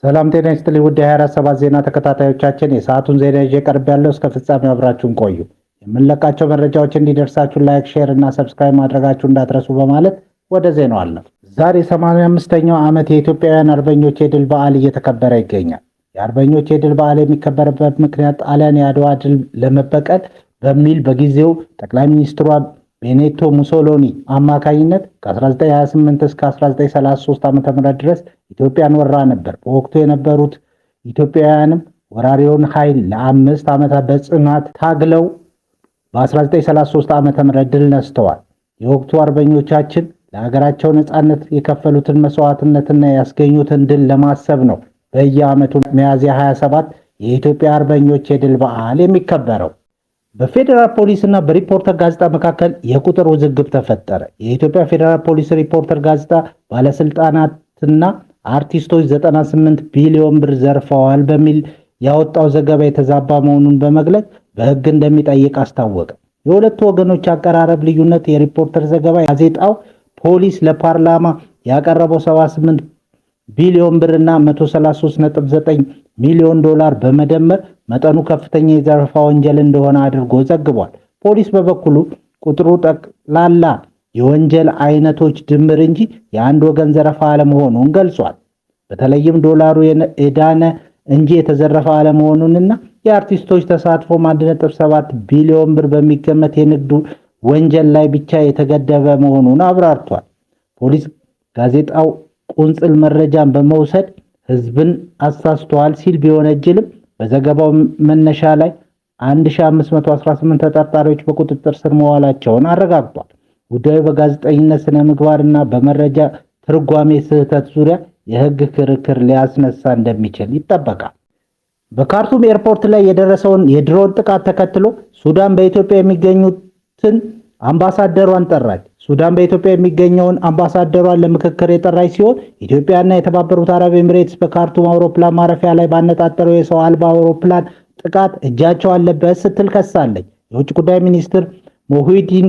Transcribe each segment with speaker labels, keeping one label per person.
Speaker 1: ሰላም ጤና ይስጥልኝ ውድ የ24/7 ዜና ተከታታዮቻችን፣ የሰዓቱን ዜና ይዤ ቀርቤያለሁ። እስከ ፍጻሜው አብራችሁን ቆዩ። የምንለቃቸው መረጃዎች እንዲደርሳችሁ ላይክ፣ ሼር እና ሰብስክራይብ ማድረጋችሁ እንዳትረሱ በማለት ወደ ዜናው አለፍ። ዛሬ 85ኛው ዓመት የኢትዮጵያውያን አርበኞች የድል በዓል እየተከበረ ይገኛል። የአርበኞች የድል በዓል የሚከበርበት ምክንያት ጣሊያን የአድዋ ድል ለመበቀል በሚል በጊዜው ጠቅላይ ሚኒስትሯ ቤኔቶ ሙሶሎኒ አማካኝነት ከ1928 እስከ 1933 ዓ.ም ድረስ ኢትዮጵያን ወራ ነበር። በወቅቱ የነበሩት ኢትዮጵያውያንም ወራሪውን ኃይል ለ5 ዓመታት በጽናት ታግለው በ1933 ዓ.ም ድል ነስተዋል። የወቅቱ አርበኞቻችን ለሀገራቸው ነጻነት የከፈሉትን መስዋዕትነትና ያስገኙትን ድል ለማሰብ ነው በየዓመቱ ሚያዝያ 27 የኢትዮጵያ አርበኞች የድል በዓል የሚከበረው። በፌዴራል ፖሊስ እና በሪፖርተር ጋዜጣ መካከል የቁጥር ውዝግብ ተፈጠረ። የኢትዮጵያ ፌዴራል ፖሊስ ሪፖርተር ጋዜጣ ባለስልጣናትና አርቲስቶች 98 ቢሊዮን ብር ዘርፈዋል በሚል ያወጣው ዘገባ የተዛባ መሆኑን በመግለጽ በሕግ እንደሚጠይቅ አስታወቀ። የሁለቱ ወገኖች አቀራረብ ልዩነት የሪፖርተር ዘገባ ጋዜጣው ፖሊስ ለፓርላማ ያቀረበው 78 ቢሊዮን ብር እና 133.9 ሚሊዮን ዶላር በመደመር መጠኑ ከፍተኛ የዘረፋ ወንጀል እንደሆነ አድርጎ ዘግቧል። ፖሊስ በበኩሉ ቁጥሩ ጠቅላላ የወንጀል አይነቶች ድምር እንጂ የአንድ ወገን ዘረፋ አለመሆኑን ገልጿል። በተለይም ዶላሩ የዳነ እንጂ የተዘረፈ አለመሆኑንና የአርቲስቶች ተሳትፎ 1.7 ቢሊዮን ብር በሚገመት የንግድ ወንጀል ላይ ብቻ የተገደበ መሆኑን አብራርቷል። ፖሊስ ጋዜጣው ቁንጽል መረጃን በመውሰድ ህዝብን አሳስተዋል ሲል ቢወነጅልም በዘገባው መነሻ ላይ 1518 ተጠርጣሪዎች በቁጥጥር ስር መዋላቸውን አረጋግጧል። ጉዳዩ በጋዜጠኝነት ስነ ምግባርና በመረጃ ትርጓሜ ስህተት ዙሪያ የህግ ክርክር ሊያስነሳ እንደሚችል ይጠበቃል። በካርቱም ኤርፖርት ላይ የደረሰውን የድሮን ጥቃት ተከትሎ ሱዳን በኢትዮጵያ የሚገኙትን አምባሳደሯን ጠራች። ሱዳን በኢትዮጵያ የሚገኘውን አምባሳደሯን ለምክክር የጠራች ሲሆን ኢትዮጵያና የተባበሩት አረብ ኤሚሬትስ በካርቱም አውሮፕላን ማረፊያ ላይ ባነጣጠረው የሰው አልባ አውሮፕላን ጥቃት እጃቸው አለበት ስትል ከሳለች። የውጭ ጉዳይ ሚኒስትር ሞሂዲን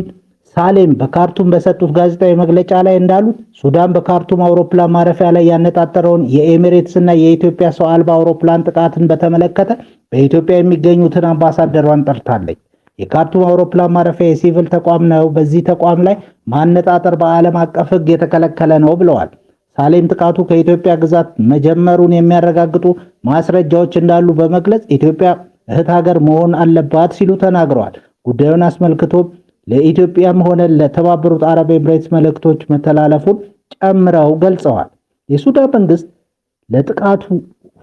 Speaker 1: ሳሌም በካርቱም በሰጡት ጋዜጣዊ መግለጫ ላይ እንዳሉት ሱዳን በካርቱም አውሮፕላን ማረፊያ ላይ ያነጣጠረውን የኤሚሬትስ እና የኢትዮጵያ ሰው አልባ አውሮፕላን ጥቃትን በተመለከተ በኢትዮጵያ የሚገኙትን አምባሳደሯን ጠርታለች። የካርቱም አውሮፕላን ማረፊያ የሲቪል ተቋም ነው። በዚህ ተቋም ላይ ማነጣጠር በዓለም አቀፍ ሕግ የተከለከለ ነው ብለዋል። ሳሌም ጥቃቱ ከኢትዮጵያ ግዛት መጀመሩን የሚያረጋግጡ ማስረጃዎች እንዳሉ በመግለጽ ኢትዮጵያ እህት ሀገር መሆን አለባት ሲሉ ተናግረዋል። ጉዳዩን አስመልክቶ ለኢትዮጵያም ሆነ ለተባበሩት አረብ ኤሚሬትስ መልእክቶች መተላለፉን ጨምረው ገልጸዋል። የሱዳን መንግስት ለጥቃቱ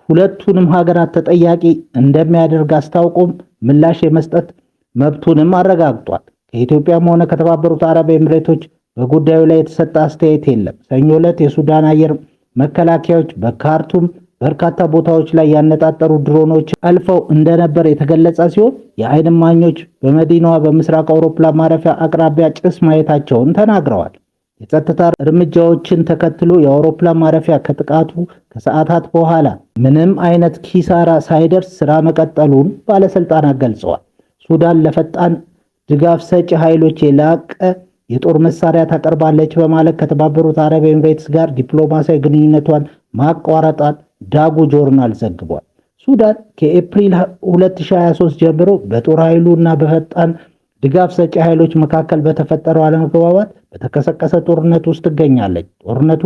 Speaker 1: ሁለቱንም ሀገራት ተጠያቂ እንደሚያደርግ አስታውቆም ምላሽ የመስጠት መብቱንም አረጋግጧል። ከኢትዮጵያም ሆነ ከተባበሩት አረብ ኤሚሬቶች በጉዳዩ ላይ የተሰጠ አስተያየት የለም። ሰኞ ዕለት የሱዳን አየር መከላከያዎች በካርቱም በርካታ ቦታዎች ላይ ያነጣጠሩ ድሮኖች አልፈው እንደነበር የተገለጸ ሲሆን የዓይን እማኞች በመዲናዋ በምስራቅ አውሮፕላን ማረፊያ አቅራቢያ ጭስ ማየታቸውን ተናግረዋል። የጸጥታ እርምጃዎችን ተከትሎ የአውሮፕላን ማረፊያ ከጥቃቱ ከሰዓታት በኋላ ምንም አይነት ኪሳራ ሳይደርስ ስራ መቀጠሉን ባለስልጣናት ገልጸዋል። ሱዳን ለፈጣን ድጋፍ ሰጪ ኃይሎች የላቀ የጦር መሳሪያ ታቀርባለች በማለት ከተባበሩት አረብ ኤሚሬትስ ጋር ዲፕሎማሲያዊ ግንኙነቷን ማቋረጣን ዳጉ ጆርናል ዘግቧል። ሱዳን ከኤፕሪል 2023 ጀምሮ በጦር ኃይሉ እና በፈጣን ድጋፍ ሰጪ ኃይሎች መካከል በተፈጠረው አለመግባባት በተቀሰቀሰ ጦርነት ውስጥ ትገኛለች። ጦርነቱ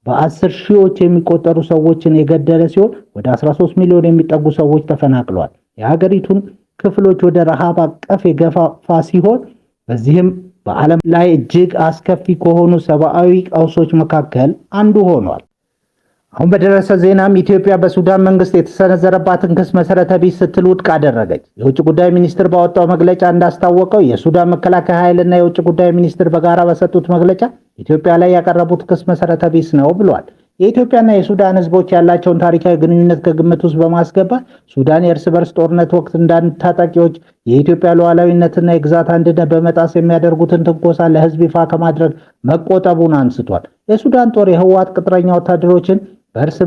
Speaker 1: በ10 ሺዎች የሚቆጠሩ ሰዎችን የገደለ ሲሆን ወደ 13 ሚሊዮን የሚጠጉ ሰዎች ተፈናቅለዋል። የሀገሪቱን ክፍሎች ወደ ረሃብ አቀፍ የገፋፋ ሲሆን በዚህም በዓለም ላይ እጅግ አስከፊ ከሆኑ ሰብአዊ ቀውሶች መካከል አንዱ ሆኗል። አሁን በደረሰ ዜናም ኢትዮጵያ በሱዳን መንግስት የተሰነዘረባትን ክስ መሰረተ ቢስ ስትል ውድቅ አደረገች። የውጭ ጉዳይ ሚኒስትር ባወጣው መግለጫ እንዳስታወቀው የሱዳን መከላከያ ኃይልና የውጭ ጉዳይ ሚኒስትር በጋራ በሰጡት መግለጫ ኢትዮጵያ ላይ ያቀረቡት ክስ መሰረተ ቢስ ነው ብሏል። የኢትዮጵያና የሱዳን ህዝቦች ያላቸውን ታሪካዊ ግንኙነት ከግምት ውስጥ በማስገባት ሱዳን የእርስ በርስ ጦርነት ወቅት እንዳንድ ታጣቂዎች የኢትዮጵያ ሉዓላዊነትና የግዛት አንድነት በመጣስ የሚያደርጉትን ትንኮሳ ለህዝብ ይፋ ከማድረግ መቆጠቡን አንስቷል። የሱዳን ጦር የህወሓት ቅጥረኛ ወታደሮችን በእርስ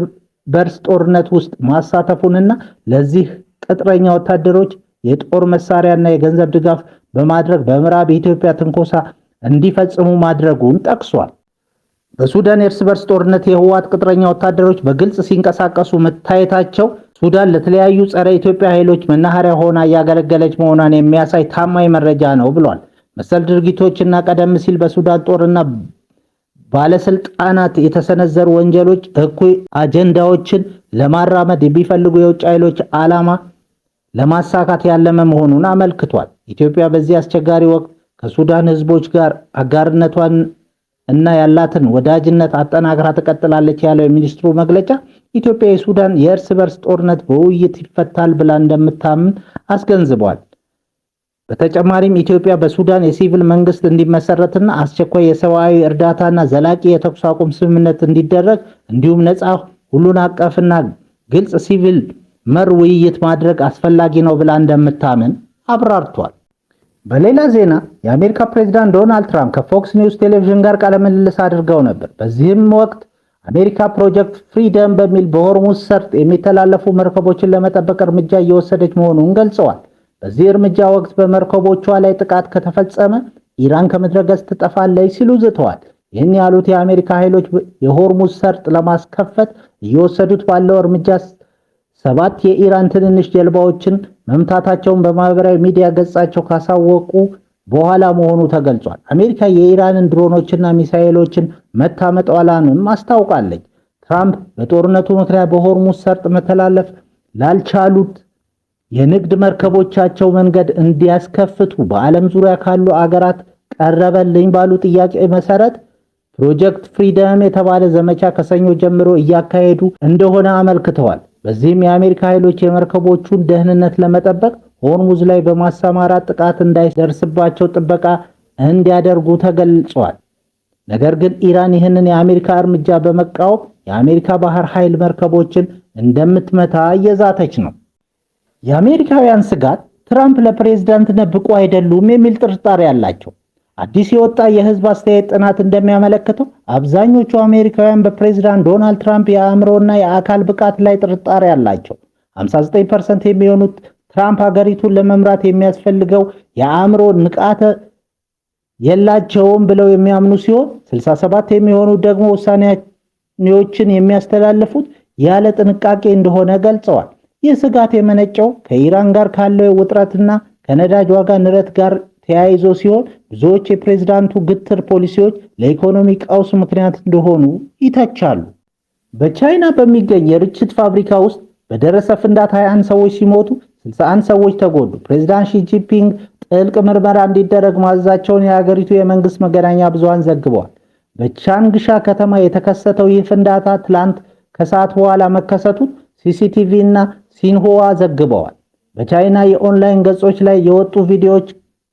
Speaker 1: በርስ ጦርነት ውስጥ ማሳተፉንና ለዚህ ቅጥረኛ ወታደሮች የጦር መሳሪያና የገንዘብ ድጋፍ በማድረግ በምዕራብ የኢትዮጵያ ትንኮሳ እንዲፈጽሙ ማድረጉን ጠቅሷል። በሱዳን የእርስ በርስ ጦርነት የህወሓት ቅጥረኛ ወታደሮች በግልጽ ሲንቀሳቀሱ መታየታቸው ሱዳን ለተለያዩ ጸረ ኢትዮጵያ ኃይሎች መናኸሪያ ሆና እያገለገለች መሆኗን የሚያሳይ ታማኝ መረጃ ነው ብሏል። መሰል ድርጊቶችና ቀደም ሲል በሱዳን ጦርና ባለስልጣናት የተሰነዘሩ ወንጀሎች እኩይ አጀንዳዎችን ለማራመድ የሚፈልጉ የውጭ ኃይሎች ዓላማ ለማሳካት ያለመ መሆኑን አመልክቷል። ኢትዮጵያ በዚህ አስቸጋሪ ወቅት ከሱዳን ህዝቦች ጋር አጋርነቷን እና ያላትን ወዳጅነት አጠናክራ ትቀጥላለች ያለው የሚኒስትሩ መግለጫ ኢትዮጵያ የሱዳን የእርስ በርስ ጦርነት በውይይት ይፈታል ብላ እንደምታምን አስገንዝቧል። በተጨማሪም ኢትዮጵያ በሱዳን የሲቪል መንግስት እንዲመሰረትና አስቸኳይ የሰብአዊ እርዳታና ዘላቂ የተኩስ አቁም ስምምነት እንዲደረግ እንዲሁም ነፃ ሁሉን አቀፍና ግልጽ ሲቪል መር ውይይት ማድረግ አስፈላጊ ነው ብላ እንደምታምን አብራርቷል። በሌላ ዜና የአሜሪካ ፕሬዝዳንት ዶናልድ ትራምፕ ከፎክስ ኒውስ ቴሌቪዥን ጋር ቃለ ምልልስ አድርገው ነበር። በዚህም ወቅት አሜሪካ ፕሮጀክት ፍሪደም በሚል በሆርሙዝ ሰርጥ የሚተላለፉ መርከቦችን ለመጠበቅ እርምጃ እየወሰደች መሆኑን ገልጸዋል። በዚህ እርምጃ ወቅት በመርከቦቿ ላይ ጥቃት ከተፈጸመ ኢራን ከምድረ ገጽ ትጠፋለች ሲሉ ዝተዋል። ይህን ያሉት የአሜሪካ ኃይሎች የሆርሙዝ ሰርጥ ለማስከፈት እየወሰዱት ባለው እርምጃ 7 የኢራን ትንንሽ ጀልባዎችን መምታታቸውን በማህበራዊ ሚዲያ ገጻቸው ካሳወቁ በኋላ መሆኑ ተገልጿል። አሜሪካ የኢራንን ድሮኖችና ሚሳኤሎችን መታመጧንም አስታውቃለች። ትራምፕ በጦርነቱ ምክንያት በሆርሙዝ ሰርጥ መተላለፍ ላልቻሉት የንግድ መርከቦቻቸው መንገድ እንዲያስከፍቱ በዓለም ዙሪያ ካሉ አገራት ቀረበልኝ ባሉ ጥያቄ መሰረት ፕሮጀክት ፍሪደም የተባለ ዘመቻ ከሰኞ ጀምሮ እያካሄዱ እንደሆነ አመልክተዋል። በዚህም የአሜሪካ ኃይሎች የመርከቦቹን ደህንነት ለመጠበቅ ሆርሙዝ ላይ በማሰማራት ጥቃት እንዳይደርስባቸው ጥበቃ እንዲያደርጉ ተገልጿል። ነገር ግን ኢራን ይህንን የአሜሪካ እርምጃ በመቃወም የአሜሪካ ባህር ኃይል መርከቦችን እንደምትመታ እየዛተች ነው። የአሜሪካውያን ስጋት ትራምፕ ለፕሬዝዳንትነት ብቁ አይደሉም የሚል ጥርጣሬ አላቸው። አዲስ የወጣ የህዝብ አስተያየት ጥናት እንደሚያመለክተው አብዛኞቹ አሜሪካውያን በፕሬዝዳንት ዶናልድ ትራምፕ የአእምሮና የአካል ብቃት ላይ ጥርጣሬ አላቸው። 59% የሚሆኑት ትራምፕ ሀገሪቱን ለመምራት የሚያስፈልገው የአእምሮ ንቃተ የላቸውም ብለው የሚያምኑ ሲሆን 67 የሚሆኑት ደግሞ ውሳኔዎችን የሚያስተላልፉት ያለ ጥንቃቄ እንደሆነ ገልጸዋል። ይህ ስጋት የመነጨው ከኢራን ጋር ካለው ውጥረትና ከነዳጅ ዋጋ ንረት ጋር ተያይዞ ሲሆን ብዙዎች የፕሬዝዳንቱ ግትር ፖሊሲዎች ለኢኮኖሚ ቀውስ ምክንያት እንደሆኑ ይተቻሉ። በቻይና በሚገኝ የርችት ፋብሪካ ውስጥ በደረሰ ፍንዳታ 21 ሰዎች ሲሞቱ 61 ሰዎች ተጎዱ። ፕሬዝዳንት ሺ ጂንፒንግ ጥልቅ ምርመራ እንዲደረግ ማዘዛቸውን የሀገሪቱ የመንግስት መገናኛ ብዙሃን ዘግበዋል። በቻንግሻ ከተማ የተከሰተው ይህ ፍንዳታ ትላንት ከሰዓት በኋላ መከሰቱን ሲሲቲቪ እና ሲንሁዋ ዘግበዋል። በቻይና የኦንላይን ገጾች ላይ የወጡ ቪዲዮዎች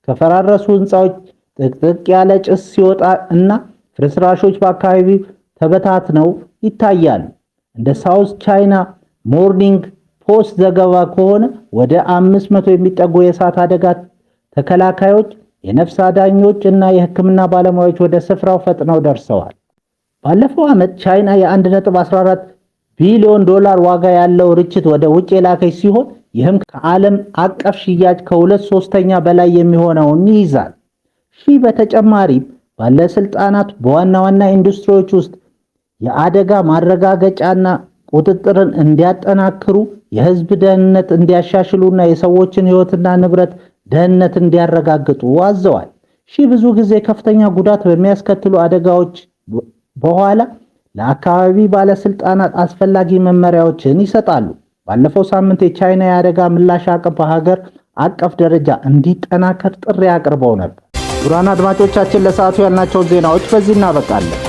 Speaker 1: ከፈራረሱ ህንፃዎች ጥቅጥቅ ያለ ጭስ ሲወጣ እና ፍርስራሾች በአካባቢው ተበታትነው ይታያሉ። እንደ ሳውዝ ቻይና ሞርኒንግ ፖስት ዘገባ ከሆነ ወደ 500 የሚጠጉ የእሳት አደጋ ተከላካዮች፣ የነፍስ አዳኞች እና የሕክምና ባለሙያዎች ወደ ስፍራው ፈጥነው ደርሰዋል። ባለፈው ዓመት ቻይና የ1.14 ቢሊዮን ዶላር ዋጋ ያለው ርችት ወደ ውጭ የላከች ሲሆን ይህም ከዓለም አቀፍ ሽያጭ ከ2/3 በላይ የሚሆነውን ይይዛል። በተጨማሪም ባለስልጣናት በዋና ዋና ኢንዱስትሪዎች ውስጥ የአደጋ ማረጋገጫና ቁጥጥርን እንዲያጠናክሩ፣ የህዝብ ደህንነት እንዲያሻሽሉና የሰዎችን ህይወትና ንብረት ደህንነት እንዲያረጋግጡ አዘዋል። ብዙ ጊዜ ከፍተኛ ጉዳት በሚያስከትሉ አደጋዎች በኋላ ለአካባቢ ባለስልጣናት አስፈላጊ መመሪያዎችን ይሰጣሉ። ባለፈው ሳምንት የቻይና የአደጋ ምላሽ አቅም በሀገር አቀፍ ደረጃ እንዲጠናከር ጥሪ አቅርበው ነበር። ቡራን አድማጮቻችን ለሰዓቱ ያልናቸው ዜናዎች በዚህ እናበቃለን።